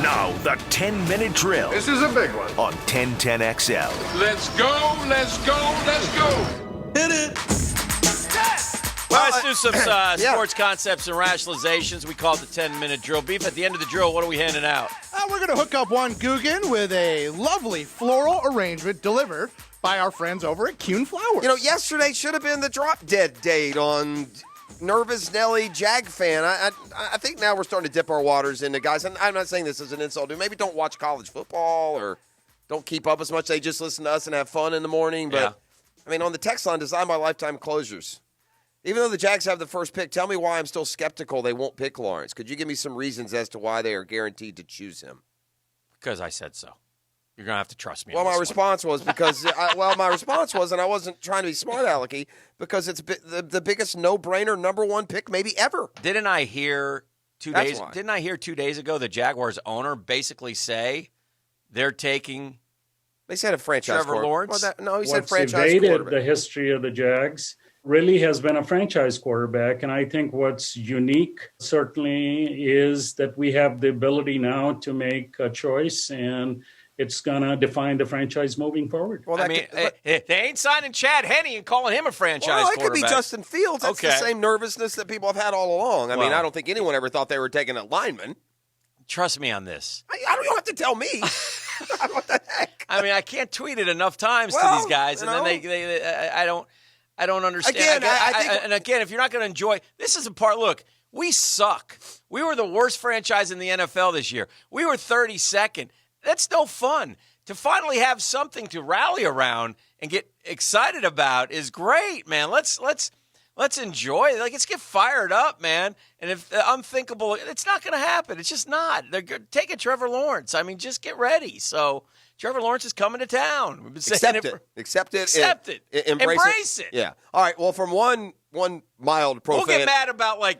Now, the 10-minute drill. This is a big one. On 1010XL. Let's go, let's go, let's go. Hit it. Well, let's do some sports concepts and rationalizations. We call it the 10-minute drill. Beef, at the end of the drill, what are we handing out? We're going to hook up one Guggen with a lovely floral arrangement delivered by our friends over at Kuhn Flowers. You know, yesterday should have been the drop-dead date on Nervous Nelly Jag fan. I think now we're starting to dip our waters into guys. And I'm not saying this as an insult. Maybe don't watch college football or don't keep up as much. They just listen to us and have fun in the morning. But, yeah. I mean, on the text line, designed by Lifetime Closures. Even though the Jags have the first pick, tell me why I'm still skeptical they won't pick Lawrence. Could you give me some reasons as to why they are guaranteed to choose him? Because I said so. You're going to have to trust me. Well, my response was because, and I wasn't trying to be smart alecky, because it's the biggest no-brainer number one pick maybe ever. Didn't I hear 2 days ago the Jaguars owner basically say they're taking They said a franchise Trevor Lawrence? Well, he said What's franchise evaded quarterback. The history of the Jags really has been a franchise quarterback. And I think what's unique certainly is that we have the ability now to make a choice, and it's going to define the franchise moving forward. Well, they ain't signing Chad Henne and calling him a franchise quarterback. It could be Justin Fields. That's the same nervousness that people have had all along. I mean, I don't think anyone ever thought they were taking a lineman. Trust me on this. I don't have to tell me. What the heck? I mean, I can't tweet it enough times to these guys, and then I don't understand. Again, if you're not going to enjoy, this is a part. Look, we suck. We were the worst franchise in the NFL this year. We were 32nd. That's no fun. To finally have something to rally around and get excited about is great, man. Let's enjoy it. Let's get fired up, man. And if unthinkable, it's not going to happen. It's just not. They're taking Trevor Lawrence. I mean, just get ready. So Trevor Lawrence is coming to town. We've been saying Accept it. Embrace it. Yeah. All right. Well, from one mild profanity. We'll get mad about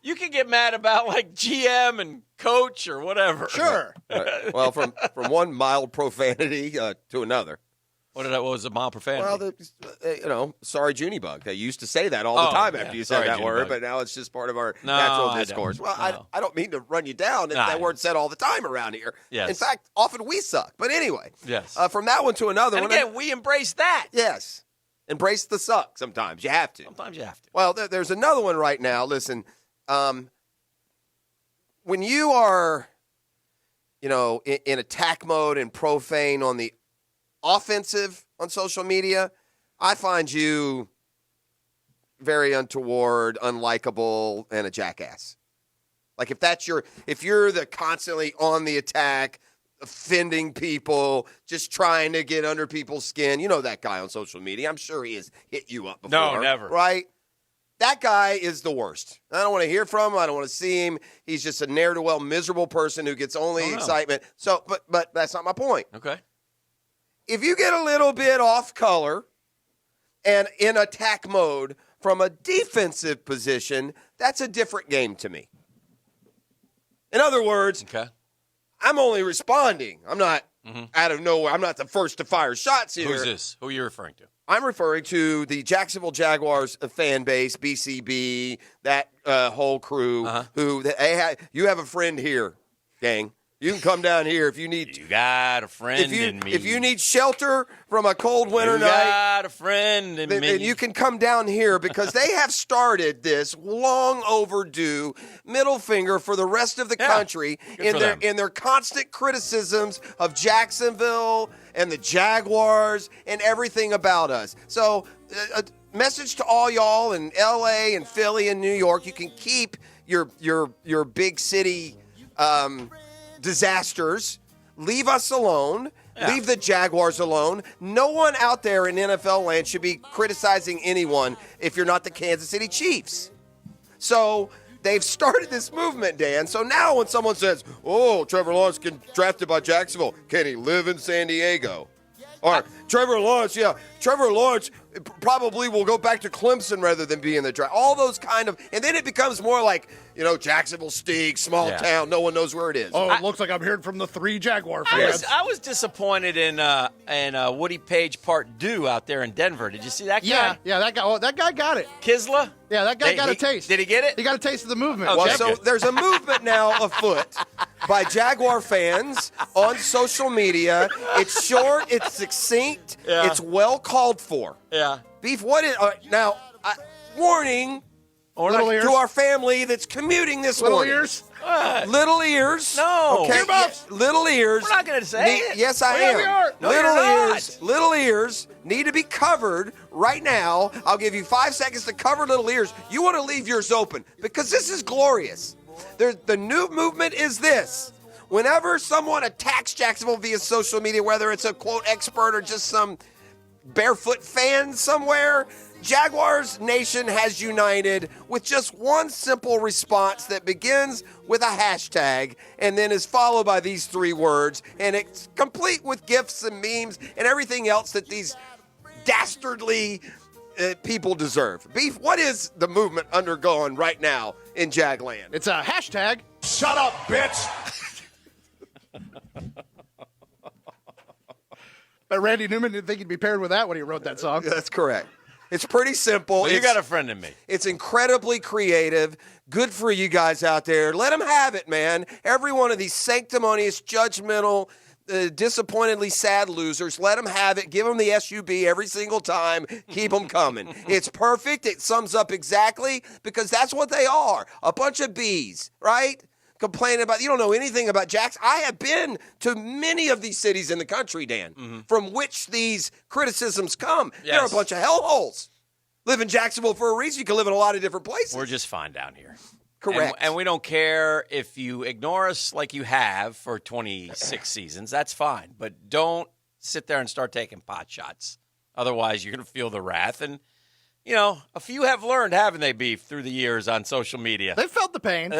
you can get mad about GM and coach or whatever. Sure. Right. Well, from one mild profanity to another. What was the mild profanity? Well, sorry, Junie Bug. They used to say that all the time after you said that word, but now it's just part of our natural discourse. I don't mean to run you down. That word's said all the time around here. Yes. In fact, often we suck. But anyway, yes. From that one to another and one. Again, we embrace that. Yes. Embrace the suck sometimes. You have to. Sometimes you have to. Well, there's another one right now. Listen, when you are, in attack mode and profane on the offensive on social media, I find you very untoward, unlikable, and a jackass. Like if you're the constantly on the attack, offending people, just trying to get under people's skin, you know that guy on social media. I'm sure he has hit you up before. No, never. Right? That guy is the worst. I don't want to hear from him. I don't want to see him. He's just a ne'er-do-well, miserable person who gets only excitement. So, but that's not my point. Okay. If you get a little bit off color and in attack mode from a defensive position, that's a different game to me. In other words, I'm only responding. I'm not out of nowhere. I'm not the first to fire shots here. Who's this? Who are you referring to? I'm referring to the Jacksonville Jaguars fan base, BCB, that whole crew. You have a friend here, gang. You can come down here if you need. You got a friend in me. If you need shelter from a cold winter night, you got a friend in me. Then you can come down here because they have started this long overdue middle finger for the rest of the country in their constant criticisms of Jacksonville and the Jaguars and everything about us. So, a message to all y'all in L.A. and Philly and New York: you can keep your big city. Disasters. Leave us alone. Yeah. Leave the Jaguars alone. No one out there in NFL land should be criticizing anyone if you're not the Kansas City Chiefs. So they've started this movement, Dan. So now when someone says, Trevor Lawrence get drafted by Jacksonville, can he live in San Diego? Or Trevor Lawrence probably will go back to Clemson rather than be in the draft. All those kind of, and then it becomes more like, Jacksonville Steak, small town, no one knows where it is. Oh, it looks like I'm hearing from the 3 Jaguar fans. I was disappointed in Woody Page Part 2 out there in Denver. Did you see that guy? Yeah, that guy. Oh, that guy got it. Kisla? Yeah, that guy got a taste. Did he get it? He got a taste of the movement. Okay. Well, so there's a movement now afoot by Jaguar fans on social media. It's short, it's succinct, it's well called for. Yeah. Beef, what is warning Little ears. to our family that's commuting this Little morning. ears. What? Little ears. No. Okay. Earmuffs. Little ears. We're not going to say it. Yes, I Yeah, am. we are. No, little you're not. ears. Little ears need to be covered right now. I'll give you 5 seconds to cover little ears. You want to leave yours open because this is glorious. The new movement is this. Whenever someone attacks Jacksonville via social media, whether it's a quote expert or just some barefoot fan somewhere, Jaguars Nation has united with just one simple response that begins with a hashtag and then is followed by these 3 words, and it's complete with GIFs and memes and everything else that these dastardly people deserve. Beef, what is the movement undergoing right now in Jagland? It's a hashtag. Shut up, bitch. But Randy Newman didn't think he'd be paired with that when he wrote that song. That's correct. It's pretty simple. Well, you It's- got a friend in me. It's incredibly creative. Good for you guys out there. Let them have it, man. Every one of these sanctimonious, judgmental, disappointedly sad losers, let them have it. Give them the SUB every single time. Keep them coming. It's perfect. It sums up exactly because that's what they are. A bunch of bees, right? Complaining about, you don't know anything about Jackson. I have been to many of these cities in the country, Dan, from which these criticisms come. They're a Yes. bunch of hellholes. Live in Jacksonville for a reason. You can live in a lot of different places. We're just fine down here. Correct. And we don't care if you ignore us like you have for 26 seasons. That's fine. But don't sit there and start taking pot shots. Otherwise, you're going to feel the wrath. And, a few have learned, haven't they, Beef, through the years on social media. They felt the pain.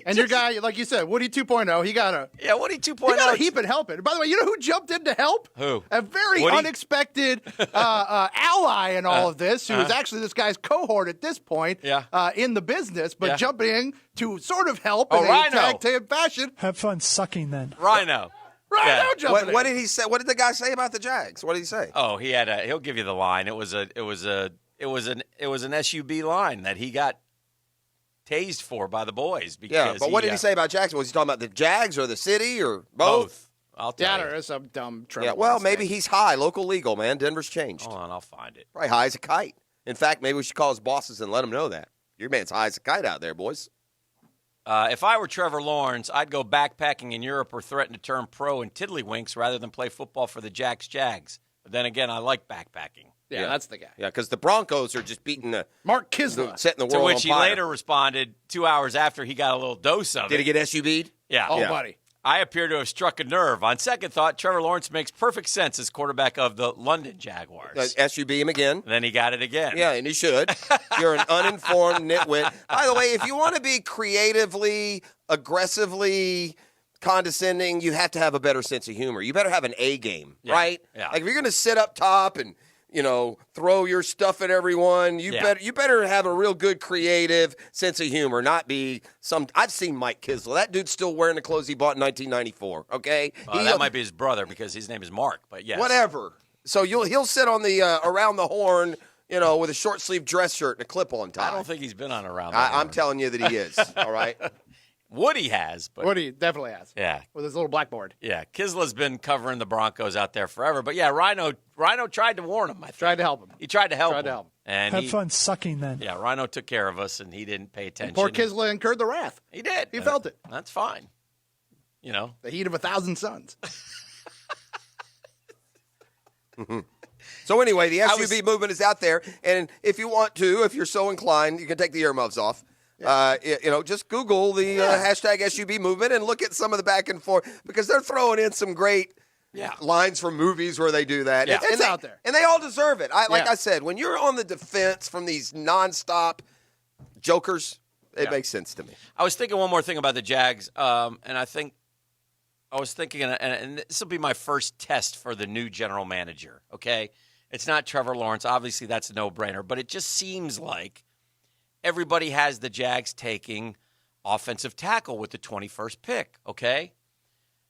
And your guy, like you said, Woody 2.0, he got a Woody 2.0. He got a heap and helping. By the way, you know who jumped in to help? Who? A very Woody? unexpected ally in all of this, who is actually this guy's cohort at this point in the business, but jumping in to sort of help in a Rhino. tag team fashion. Have fun sucking then. Rhino. Rhino jumping What in. did he say? What did the guy say about the Jags? What did he say? Oh, he'll give you the line. It was an SUB line that he got tased for by the boys. Because Yeah, but what did he say about Jacksonville? Was he talking about the Jags or the city or both? Both. I'll tell Yeah, you. there is some dumb Yeah, trouble. well, maybe he's high, local legal, man. Denver's changed. Hold on, I'll find it. Probably high as a kite. In fact, maybe we should call his bosses and let them know that. Your man's high as a kite out there, boys. If I were Trevor Lawrence, I'd go backpacking in Europe or threaten to turn pro in tiddlywinks rather than play football for the Jags. But then again, I like backpacking. Yeah, that's the guy. Yeah, because the Broncos are just beating Mark Kisla. setting the To world which he on fire. later responded 2 hours after he got a little dose of it. Did he get SUB'd? Yeah. Oh, Yeah. buddy. I appear to have struck a nerve. On second thought, Trevor Lawrence makes perfect sense as quarterback of the London Jaguars. SUB him again. Then he got it again. Yeah, and he should. You're an uninformed nitwit. By the way, if you want to be creatively, aggressively condescending, you have to have a better sense of humor. You better have an A game, Yeah, right? yeah. Like if you're going to sit up top and throw your stuff at everyone, you better have a real good creative sense of humor, not be some. I've seen Mike Kisla. That dude's still wearing the clothes he bought in 1994. Okay, That might be his brother because his name is Mark. But yes, whatever. So he'll sit on the around the horn, with a short sleeve dress shirt and a clip on tie. I don't think he's been on around. I'm telling you that he is. All right. Woody has, but Woody definitely has. yeah, With his little blackboard. yeah. Kisla's been covering the Broncos out there forever. But yeah, Rhino tried to warn him. I think. Tried to help him. He tried to help Tried him. to help him. And Have fun sucking then. Yeah, Rhino took care of us, and he didn't pay attention. Poor Kisla incurred the wrath. He did. He felt it. That's fine. The heat of 1,000 suns. So anyway, the I SUV movement is out there, and if you want to, if you're so inclined, you can take the earmuffs off. Just Google the hashtag SUV movement and look at some of the back and forth because they're throwing in some great lines from movies where they do that. Yeah. It's out there. And they all deserve it. Like Yeah. I said, when you're on the defense from these nonstop jokers, it makes sense to me. I was thinking one more thing about the Jags, and I was thinking, and this will be my first test for the new general manager, okay? It's not Trevor Lawrence. Obviously, that's a no-brainer. But it just seems like everybody has the Jags taking offensive tackle with the 21st pick, okay?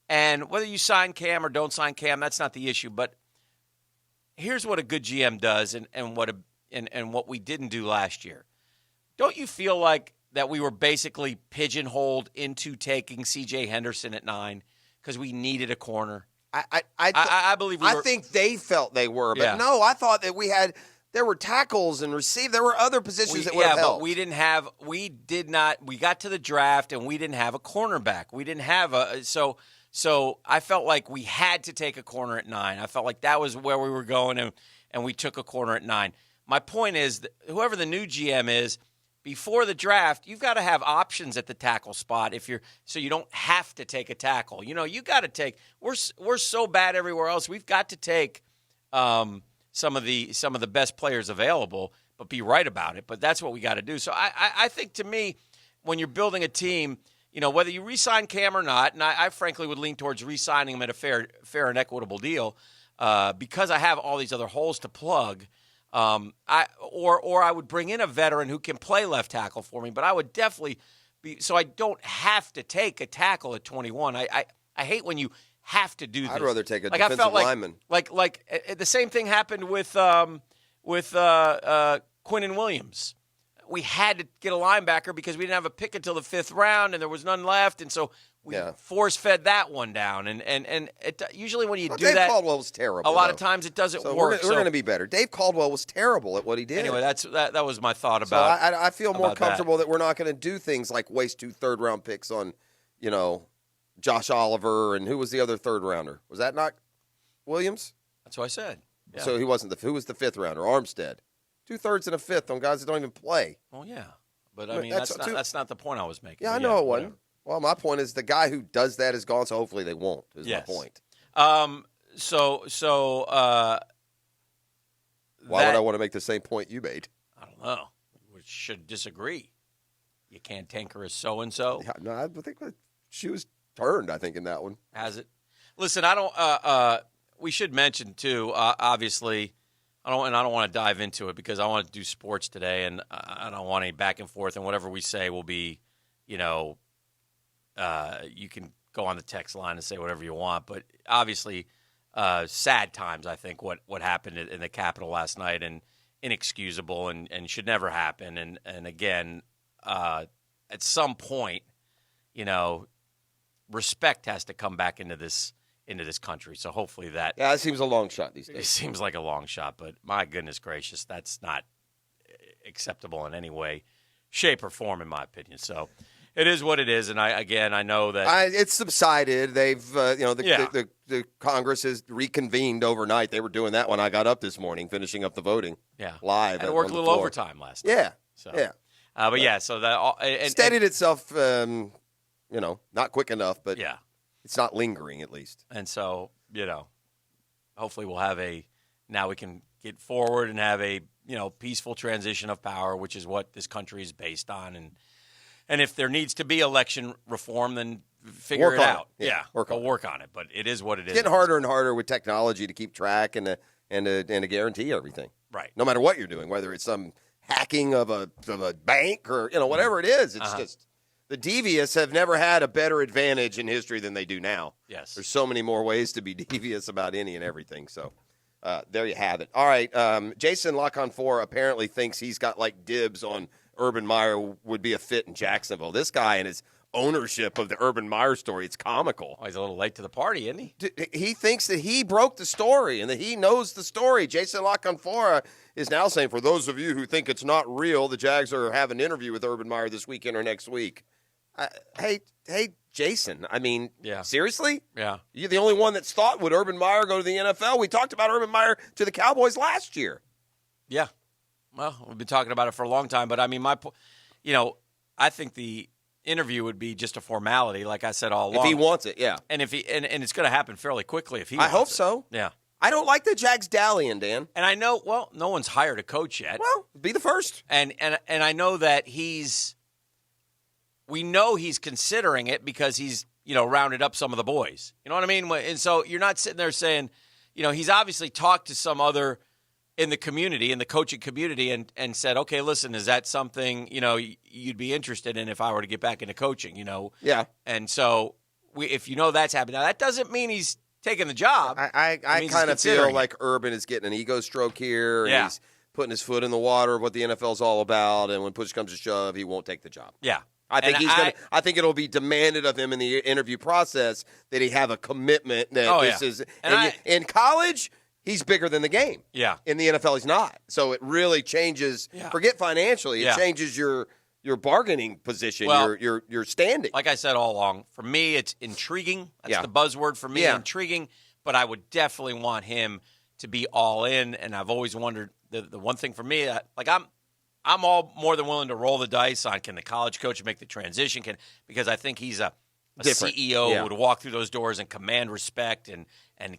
And whether you sign Cam or don't sign Cam, that's not the issue. But here's what a good GM does and what we didn't do last year. Don't you feel like that we were basically pigeonholed into taking C.J. Henderson at 9 because we needed a corner? I believe we were. I think they felt they were, but Yeah. no, I thought that there were tackles and there were other positions that would have helped. But we got to the draft and we didn't have a cornerback. We didn't have so I felt like we had to take a corner at 9. I felt like that was where we were going, and we took a corner at 9. My point is, that whoever the new GM is, before the draft, you've got to have options at the tackle spot so you don't have to take a tackle. You got to take. We're so bad everywhere else. We've got to take some of the best players available, but be right about it. But that's what we got to do. So I think, to me, when you're building a team, whether you re-sign Cam or not, and I frankly would lean towards re-signing him at a fair and equitable deal, because I have all these other holes to plug. I would bring in a veteran who can play left tackle for me, but I would definitely so I don't have to take a tackle at 21. I hate when you have to do this. I'd rather take a I defensive felt lineman. Like the same thing happened with Quinnen Williams. We had to get a linebacker because we didn't have a pick until the 5th round, and there was none left, and so we force-fed that one down. And it, usually when you do Dave that, Caldwell was terrible. A lot of times it doesn't work. We're going to be better. Dave Caldwell was terrible at what he did. Anyway, that was my thought about. So I feel more comfortable that we're not going to do things like waste 2 third-round picks on, Josh Oliver, and who was the other third-rounder? Was that not Williams? That's what I said. Yeah. So he wasn't who was the 5th rounder? Armstead. 2/3 and a 5th on guys that don't even play. Well, yeah, but I mean that's not the point I was making. Yeah, I know it wasn't. Well, my point is the guy who does that is gone, so hopefully they won't. Is my point. Why would I want to make the same point you made? I don't know. We should disagree. You can't tanker a so and so. Yeah, no, I think the shoe's turned. I think in that one. Has it? Listen, I don't. We should mention too. Obviously. I don't want to dive into it because I want to do sports today, and I don't want any back and forth. And whatever we say will be, you can go on the text line and say whatever you want. But obviously, sad times. I think what happened in the Capitol last night, and inexcusable, and should never happen. And again, at some point, respect has to come back into this country. So hopefully that... Yeah, it seems a long shot these days. It seems like a long shot, but my goodness gracious, that's not acceptable in any way, shape, or form, in my opinion. So it is what it is, and I know that... It's subsided. They've, the Congress has reconvened overnight. They were doing that when I got up this morning, finishing up the voting live. And it worked a little overtime last night. Yeah, so, yeah. So that... steadied itself, not quick enough, but... Yeah. It's not lingering, at least. And so, hopefully we'll have now we can get forward and have a, peaceful transition of power, which is what this country is based on. And if there needs to be election reform, then figure it out. Yeah, work on it. But it is what it is. It's getting harder and harder with technology to keep track and to guarantee everything. Right. No matter what you're doing, whether it's some hacking of a bank or, whatever it is, it's just... The devious have never had a better advantage in history than they do now. Yes. There's so many more ways to be devious about any and everything. So there you have it. All right. Jason Lock-on-4 apparently thinks he's got dibs on Urban Meyer would be a fit in Jacksonville. This guy and his ownership of the Urban Meyer story, it's comical. Oh, he's a little late to the party, isn't he? He thinks that he broke the story and that he knows the story. Jason Lock-on-4 is now saying, for those of you who think it's not real, the Jags are having an interview with Urban Meyer this weekend or next week. Hey, Jason, I mean, seriously? Yeah. You're the only one that's thought, would Urban Meyer go to the NFL? We talked about Urban Meyer to the Cowboys last year. Yeah. Well, we've been talking about it for a long time, but I mean, I think the interview would be just a formality, like I said all along. If he wants it, yeah. And if and it's going to happen fairly quickly if he wants it. I hope so. Yeah. I don't like the Jags dallying, Dan. And I know, no one's hired a coach yet. Well, be the first. And I know that we know he's considering it because he's, rounded up some of the boys. You know what I mean? And so you're not sitting there saying, he's obviously talked to some other in the community, in the coaching community, and said, okay, listen, is that something, you'd be interested in if I were to get back into coaching, Yeah. And so if that's happening. Now, that doesn't mean he's taking the job. I kind of feel like Urban is getting an ego stroke here. And he's putting his foot in the water of what the NFL is all about, and when push comes to shove, he won't take the job. Yeah. I think it'll be demanded of him in the interview process that he have a commitment that is. In college, he's bigger than the game. Yeah. In the NFL, he's not. So it really changes. Yeah. Forget financially. It changes your bargaining position, your standing. Like I said all along, for me, it's intriguing. That's the buzzword for me, intriguing. But I would definitely want him to be all in. And I've always wondered, the one thing for me, I'm all more than willing to roll the dice on can the college coach make the transition, because I think he's a CEO who would walk through those doors and command respect and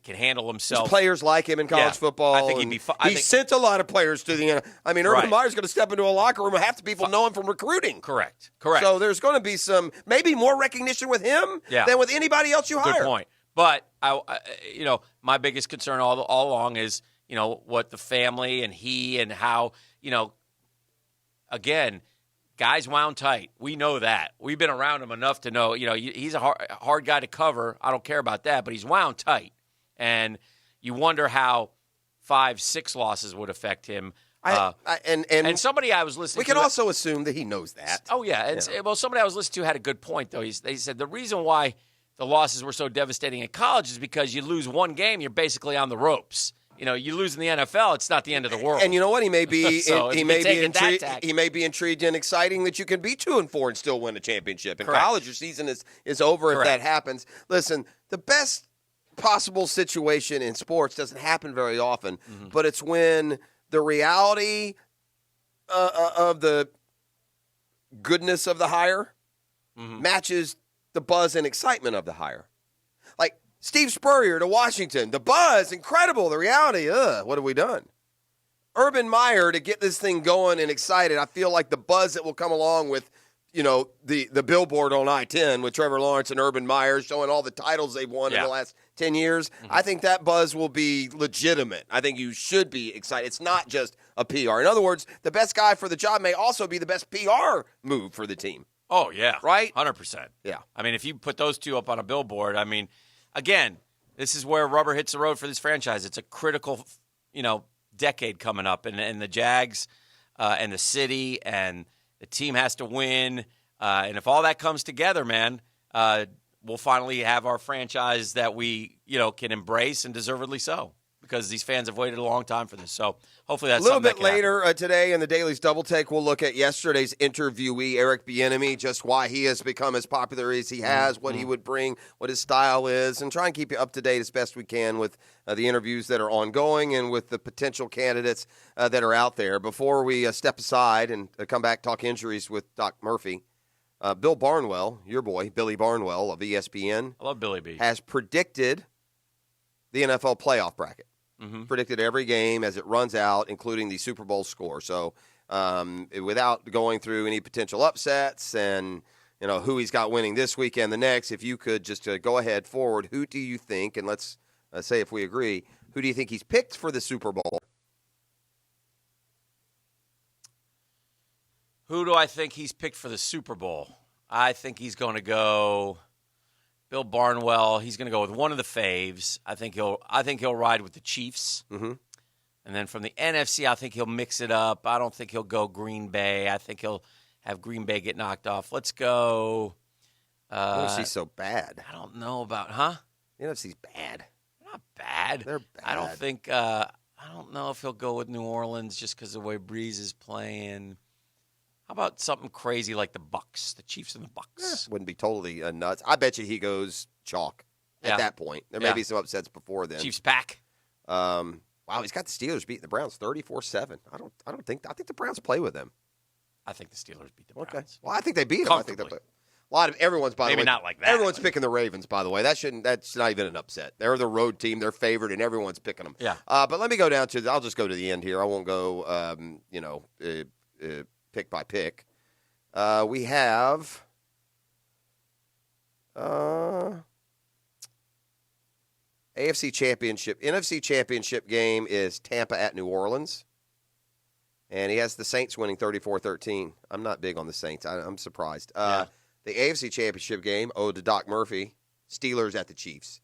can handle himself. There's players like him in college football. I think he'd be fun. He sent a lot of players to the – I mean, Urban Meyer's going to step into a locker room and half the people know him from recruiting. Correct. So there's going to be some – maybe more recognition with him than with anybody else you hire. Good point. But, my biggest concern all along is, what the family and he and how, again, guys wound tight. We know that. We've been around him enough to know, he's a hard guy to cover. I don't care about that, but he's wound tight. And you wonder how 5-6 losses would affect him. And somebody I was listening to. We can also assume that he knows that. Oh, yeah. And somebody I was listening to had a good point, though. They said the reason why the losses were so devastating in college is because you lose one game, you're basically on the ropes. You lose in the NFL, it's not the end of the world. And you know what? He may be he may be intrigued and exciting that you can be 2-4 and still win a championship. In college, your season is over if that happens. Listen, the best possible situation in sports doesn't happen very often, but it's when the reality of the goodness of the hire matches the buzz and excitement of the hire. Like Steve Spurrier to Washington, the buzz, incredible. The reality, what have we done? Urban Meyer to get this thing going and excited. I feel like the buzz that will come along with, the billboard on I-10 with Trevor Lawrence and Urban Meyer showing all the titles they've won in the last 10 years. I think that buzz will be legitimate. I think you should be excited. It's not just a PR. In other words, the best guy for the job may also be the best PR move for the team. Oh, yeah. Right? 100%. Yeah. I mean, if you put those two up on a billboard, again, this is where rubber hits the road for this franchise. It's a critical, decade coming up, and the Jags and the city and the team has to win. And if all that comes together, man, we'll finally have our franchise that we, can embrace, and deservedly so, because these fans have waited a long time for this. So hopefully that's a little bit later today in the Daily's Double Take. We'll look at yesterday's interviewee, Eric Bieniemy, just why he has become as popular as he has, what he would bring, what his style is, and try and keep you up to date as best we can with the interviews that are ongoing and with the potential candidates that are out there. Before we step aside and come back, talk injuries with Doc Murphy, Bill Barnwell, your boy, Billy Barnwell of ESPN. I love Billy B. Has predicted the NFL playoff bracket. Predicted every game as it runs out, including the Super Bowl score. So without going through any potential upsets and who he's got winning this weekend, the next, if you could just go ahead forward, who do you think, and let's say if we agree, who do you think he's picked for the Super Bowl? Who do I think he's picked for the Super Bowl? I think he's going to go Bill Barnwell. He's going to go with one of the faves. I think he'll ride with the Chiefs. And then from the NFC, I think he'll mix it up. I don't think he'll go Green Bay. I think he'll have Green Bay get knocked off. Let's go. NFC's so bad. I don't know about, NFC's bad. Not bad. They're bad. I don't think. I don't know if he'll go with New Orleans just because of the way Breeze is playing. How about something crazy like the Bucks, the Chiefs and the Bucks? Wouldn't be totally nuts. I bet you he goes chalk at that point. There may be some upsets before then. Chiefs pack. Wow, he's got the Steelers beating the Browns 34-7. I think the Browns play with them. I think the Steelers beat the Browns. Okay. Well, I think they beat them. I think everyone's by the way. Maybe not like that. Everyone's picking the Ravens, by the way. That's not even an upset. They're the road team. They're favored, and everyone's picking them. Yeah. But let me go down to. I'll just go to the end here. I won't go. Pick by pick. We have NFC Championship game is Tampa at New Orleans. And he has the Saints winning 34-13. I'm not big on the Saints. I'm surprised. The AFC Championship game, to Doc Murphy, Steelers at the Chiefs.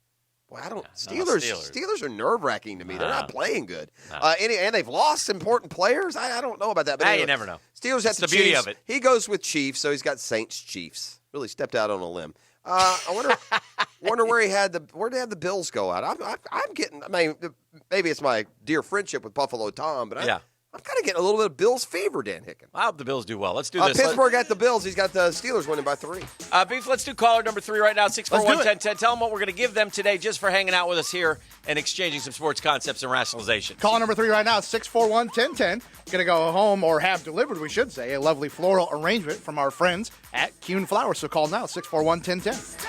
Boy, Steelers are nerve-wracking to me. They're not playing good. And they've lost important players. I don't know about that. But anyway, you never know. Steelers at the Chiefs. Beauty of it. He goes with Chiefs, so he's got Saints Chiefs. Really stepped out on a limb. I wonder where where they had the Bills go out. I'm getting. I mean, maybe it's my dear friendship with Buffalo Tom, but I'm kind of getting a little bit of Bills fever, Dan Hicken. I hope the Bills do well. Let's do this. Pittsburgh at the Bills. He's got the Steelers winning by 3. Beef, let's do caller number 3 right now, 641-1010. Tell them what we're going to give them today just for hanging out with us here and exchanging some sports concepts and rationalization. Caller number 3 right now, 641-1010. Going to go home or have delivered, we should say, a lovely floral arrangement from our friends at Kuhn Flowers. So call now, 641-1010.